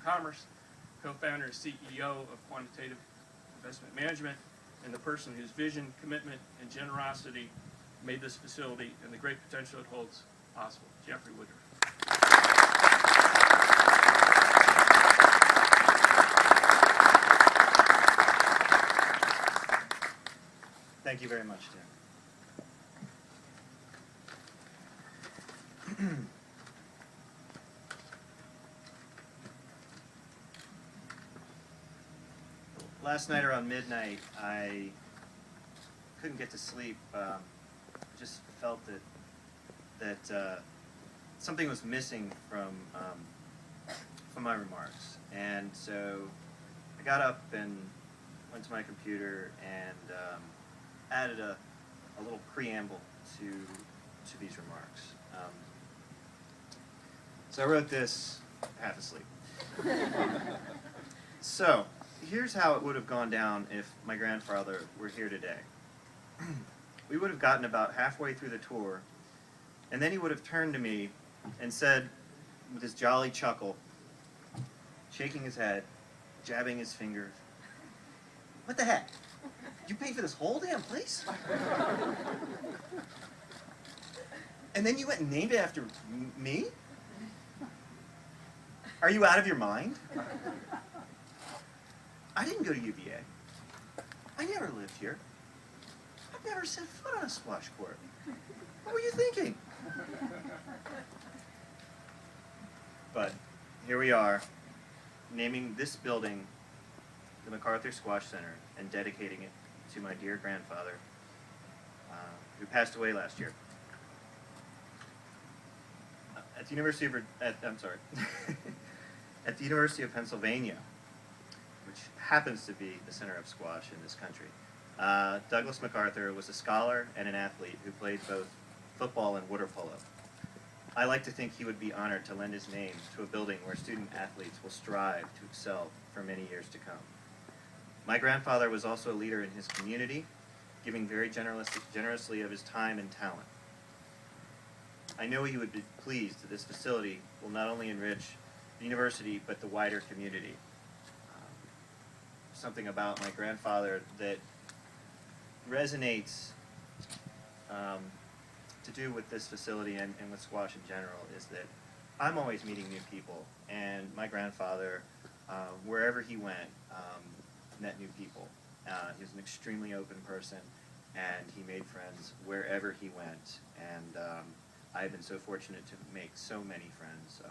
Commerce, co-founder and CEO of Quantitative Investment Management, and the person whose vision, commitment, and generosity made this facility and the great potential it holds possible, Jeffrey Woodruff. Thank you very much, Tim. Last night around midnight, I couldn't get to sleep. Just felt that something was missing from my remarks, and so I got up and went to my computer and added a little preamble to these remarks. So I wrote this half asleep. So here's how it would have gone down if my grandfather were here today. We would have gotten about halfway through the tour, and then he would have turned to me and said, with his jolly chuckle, shaking his head, jabbing his fingers, "What the heck? You paid for this whole damn place? And then you went and named it after me? Are you out of your mind? I didn't go to UVA. I never lived here. I've never set foot on a squash court. What were you thinking?" But here we are, naming this building the McArthur Squash Center and dedicating it to my dear grandfather, who passed away last year. At the University of at the University of Pennsylvania, which happens to be the center of squash in this country, Douglas McArthur was a scholar and an athlete who played both football and water polo. I like to think he would be honored to lend his name to a building where student athletes will strive to excel for many years to come. My grandfather was also a leader in his community, giving very generously of his time and talent. I know he would be pleased that this facility will not only enrich the university, but the wider community. Something about my grandfather that resonates to do with this facility and with squash in general is that I'm always meeting new people, and my grandfather, wherever he went, met new people. He was an extremely open person, and he made friends wherever he went, and I've been so fortunate to make so many friends.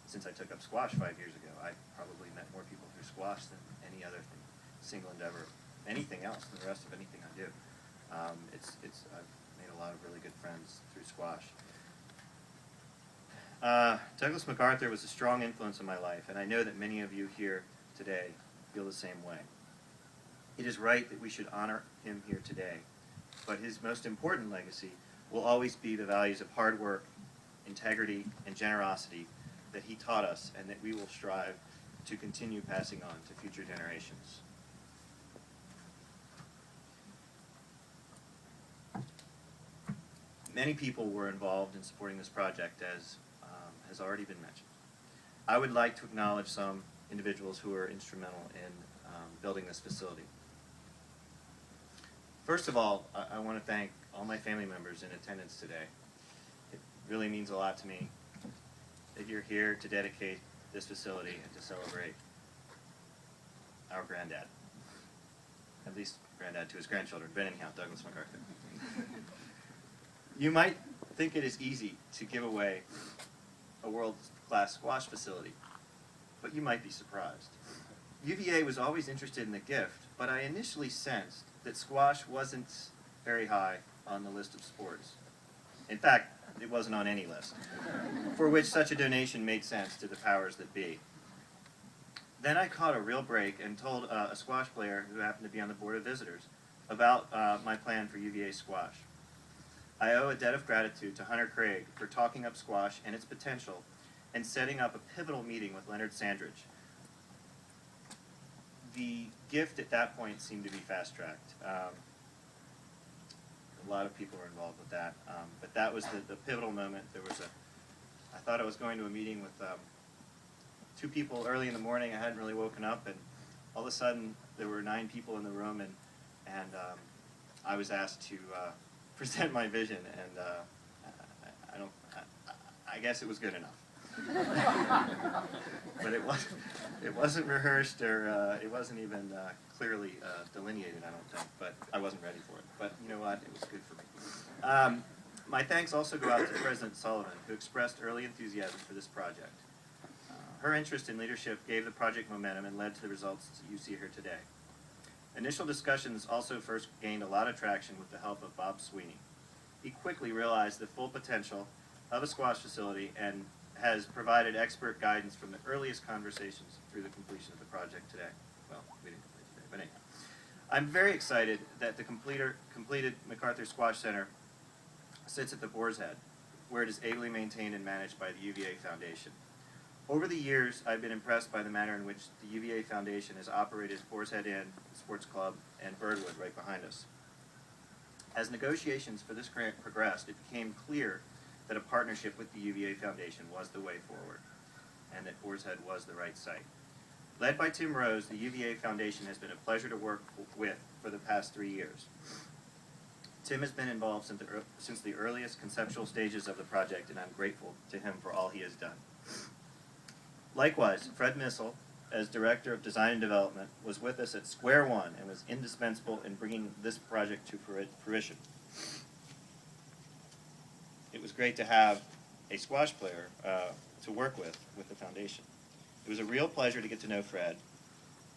Since I took up squash 5 years ago, I've probably met more people through squash than any other single endeavor, anything else, than the rest of anything I do. I've made a lot of really good friends through squash. Douglas McArthur was a strong influence in my life, and I know that many of you here today feel the same way. It is right that we should honor him here today, but his most important legacy will always be the values of hard work, integrity, and generosity that he taught us, and that we will strive to continue passing on to future generations. Many people were involved in supporting this project, as has already been mentioned. I would like to acknowledge some individuals who were instrumental in building this facility. First of all, I want to thank all my family members in attendance today. It really means a lot to me that you're here to dedicate this facility and to celebrate our granddad. At least granddad to his grandchildren, but anyhow, Douglas McArthur. You might think it is easy to give away a world-class squash facility, but you might be surprised. UVA was always interested in the gift, but I initially sensed that squash wasn't very high on the list of sports. In fact, it wasn't on any list, for which such a donation made sense to the powers that be. Then I caught a real break and told a squash player who happened to be on the board of visitors about my plan for UVA squash. I owe a debt of gratitude to Hunter Craig for talking up squash and its potential and setting up a pivotal meeting with Leonard Sandridge. The gift at that point seemed to be fast-tracked. A lot of people were involved with that, but that was the pivotal moment. I thought I was going to a meeting with 2 people early in the morning. I hadn't really woken up, and all of a sudden there were 9 people in the room, and I was asked to present my vision, and I guess it was good enough. But it wasn't rehearsed, or it wasn't even clearly delineated, I don't think, but I wasn't ready for it. But you know what, it was good for me. My thanks also go out to President Sullivan, who expressed early enthusiasm for this project. Her interest in leadership gave the project momentum and led to the results you see here today. Initial discussions also first gained a lot of traction with the help of Bob Sweeney. He quickly realized the full potential of a squash facility and has provided expert guidance from the earliest conversations through the completion of the project today. Well, we didn't complete it today, but anyhow. I'm very excited that the completed McArthur Squash Center sits at the Boar's Head, where it is ably maintained and managed by the UVA Foundation. Over the years, I've been impressed by the manner in which the UVA Foundation has operated Boar's Head Inn, Sports Club, and Birdwood right behind us. As negotiations for this grant progressed, it became clear that a partnership with the UVA Foundation was the way forward, and that Boar's Head was the right site. Led by Tim Rose, the UVA Foundation has been a pleasure to work with for the past 3 years. Tim has been involved since the earliest conceptual stages of the project, and I'm grateful to him for all he has done. Likewise, Fred Missel, as Director of Design and Development, was with us at square one and was indispensable in bringing this project to fruition. It was great to have a squash player to work with the foundation. It was a real pleasure to get to know Fred,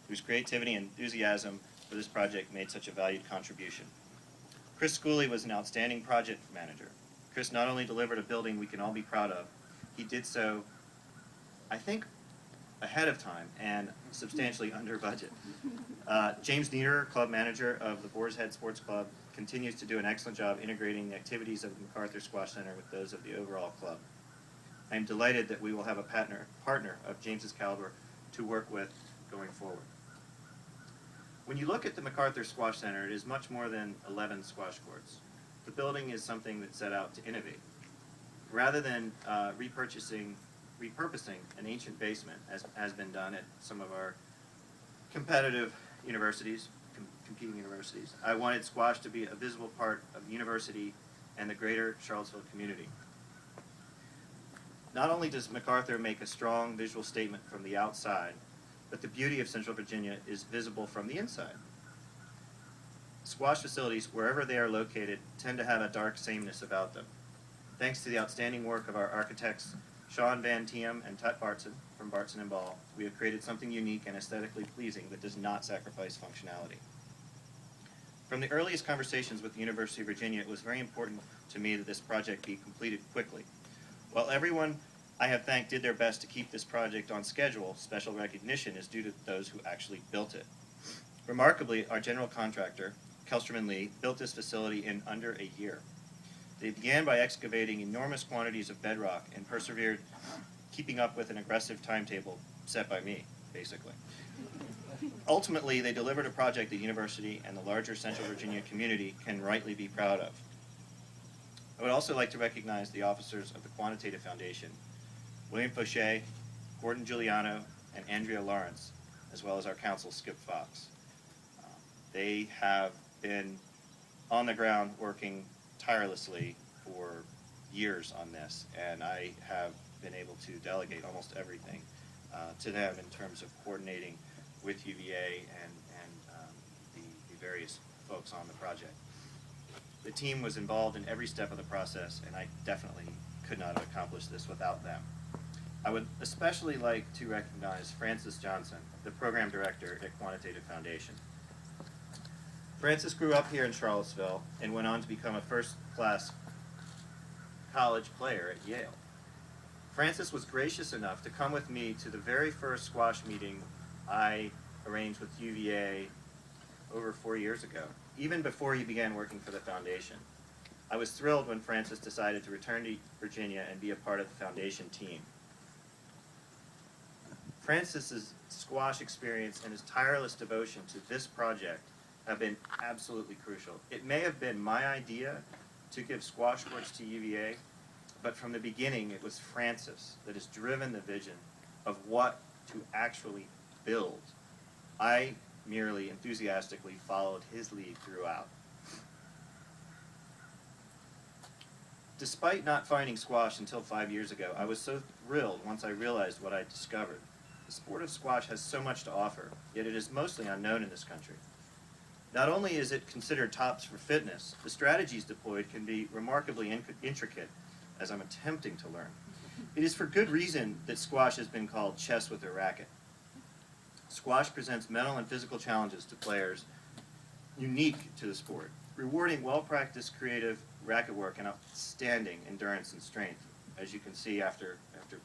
whose creativity and enthusiasm for this project made such a valued contribution. Chris Schooley was an outstanding project manager. Chris not only delivered a building we can all be proud of, he did so, I think, ahead of time and substantially under budget. James Nieder, club manager of the Boar's Head Sports Club, continues to do an excellent job integrating the activities of the McArthur Squash Center with those of the overall club. I am delighted that we will have a partner of James's caliber to work with going forward. When you look at the McArthur Squash Center, it is much more than 11 squash courts. The building is something that set out to innovate. Rather than repurposing an ancient basement, as has been done at some of our competitive universities, competing universities, I wanted squash to be a visible part of the university and the greater Charlottesville community. Not only does McArthur make a strong visual statement from the outside, but the beauty of Central Virginia is visible from the inside. Squash facilities, wherever they are located, tend to have a dark sameness about them. Thanks to the outstanding work of our architects, Sean Van Tiem and Tut Bartson from Bartson & Ball, we have created something unique and aesthetically pleasing that does not sacrifice functionality. From the earliest conversations with the University of Virginia, it was very important to me that this project be completed quickly. While everyone I have thanked did their best to keep this project on schedule, special recognition is due to those who actually built it. Remarkably, our general contractor, Kelsterman Lee, built this facility in under a year. They began by excavating enormous quantities of bedrock and persevered, keeping up with an aggressive timetable set by me, basically. Ultimately, they delivered a project the university and the larger Central Virginia community can rightly be proud of. I would also like to recognize the officers of the Quantitative Foundation, William Fauché, Gordon Giuliano, and Andrea Lawrence, as well as our counsel, Skip Fox. They have been on the ground working tirelessly for years on this, and I have been able to delegate almost everything to them in terms of coordinating with UVA and the various folks on the project. The team was involved in every step of the process, and I definitely could not have accomplished this without them. I would especially like to recognize Francis Johnson, the program director at Quantitative Foundation. Francis grew up here in Charlottesville and went on to become a first-class college player at Yale. Francis was gracious enough to come with me to the very first squash meeting I arranged with UVA over 4 years ago, even before he began working for the foundation. I was thrilled when Francis decided to return to Virginia and be a part of the foundation team. Francis's squash experience and his tireless devotion to this project have been absolutely crucial. It may have been my idea to give squash courts to UVA, but from the beginning it was Francis that has driven the vision of what to actually build. I merely enthusiastically followed his lead throughout. Despite not finding squash until 5 years ago, I was so thrilled once I realized what I discovered. The sport of squash has so much to offer, yet it is mostly unknown in this country. Not only is it considered tops for fitness, the strategies deployed can be remarkably intricate, as I'm attempting to learn. It is for good reason that squash has been called chess with a racket. Squash presents mental and physical challenges to players unique to the sport, rewarding well-practiced creative racket work and outstanding endurance and strength, as you can see after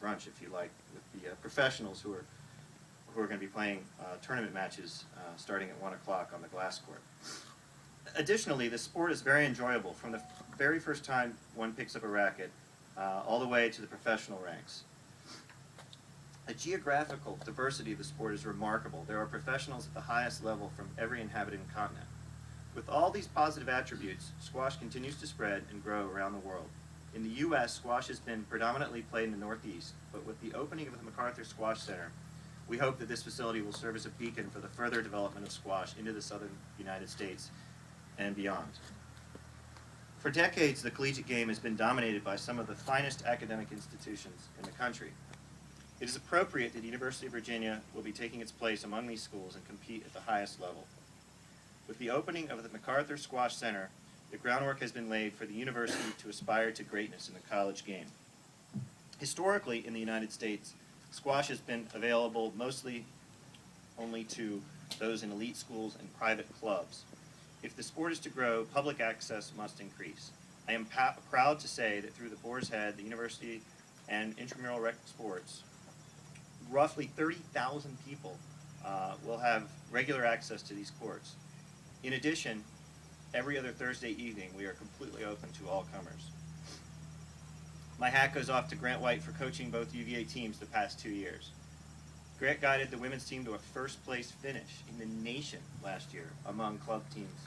brunch, if you like, with the professionals who are going to be playing tournament matches starting at 1 o'clock on the glass court. Additionally, the sport is very enjoyable from the very first time one picks up a racket all the way to the professional ranks. The geographical diversity of the sport is remarkable. There are professionals at the highest level from every inhabited continent. With all these positive attributes, squash continues to spread and grow around the world. In the U.S., squash has been predominantly played in the Northeast, but with the opening of the McArthur Squash Center, we hope that this facility will serve as a beacon for the further development of squash into the southern United States and beyond. For decades, the collegiate game has been dominated by some of the finest academic institutions in the country. It is appropriate that the University of Virginia will be taking its place among these schools and compete at the highest level. With the opening of the McArthur Squash Center, the groundwork has been laid for the university to aspire to greatness in the college game. Historically, in the United States, squash has been available mostly only to those in elite schools and private clubs. If the sport is to grow, public access must increase. I am proud to say that through the Boar's Head, the university, and intramural rec sports, roughly 30,000 people will have regular access to these courts. In addition, every other Thursday evening, we are completely open to all comers. My hat goes off to Grant White for coaching both UVA teams the past 2 years. Grant guided the women's team to a first-place finish in the nation last year among club teams.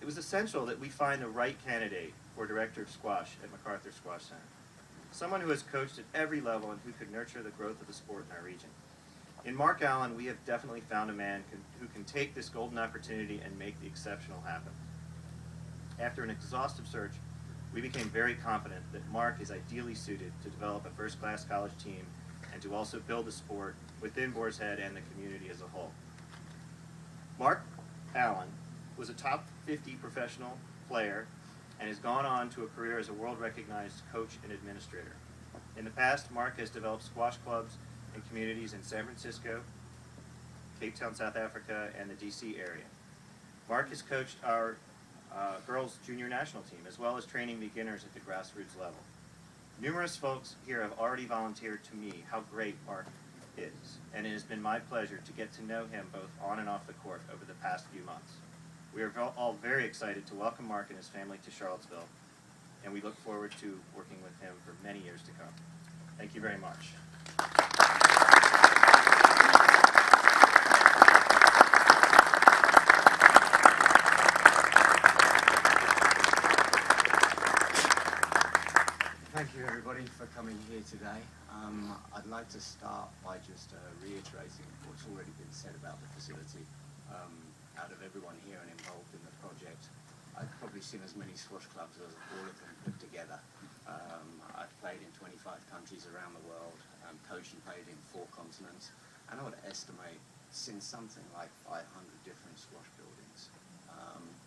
It was essential that we find the right candidate for director of squash at McArthur Squash Center, someone who has coached at every level and who could nurture the growth of the sport in our region. In Mark Allen, we have definitely found a man who can take this golden opportunity and make the exceptional happen. After an exhaustive search, we became very confident that Mark is ideally suited to develop a first-class college team and to also build the sport within Boar's Head and the community as a whole. Mark Allen was a top 50 professional player and has gone on to a career as a world-recognized coach and administrator. In the past, Mark has developed squash clubs and communities in San Francisco, Cape Town, South Africa, and the DC area. Mark has coached our girls junior national team, as well as training beginners at the grassroots level. Numerous folks here have already volunteered to me how great Mark is, and it has been my pleasure to get to know him both on and off the court over the past few months. We are all very excited to welcome Mark and his family to Charlottesville, and we look forward to working with him for many years to come. Thank you very much. Thank you everybody for coming here today. I'd like to start by just reiterating what's already been said about the facility. Out of everyone here and involved in the project, I've probably seen as many squash clubs as all of them put together. I've played in 25 countries around the world, coached and played in 4 continents, and I would estimate seen something like 500 different squash buildings.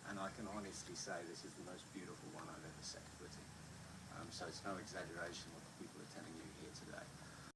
And I can honestly say this is the most beautiful one I've ever set foot in. So it's no exaggeration what the people are telling you here today.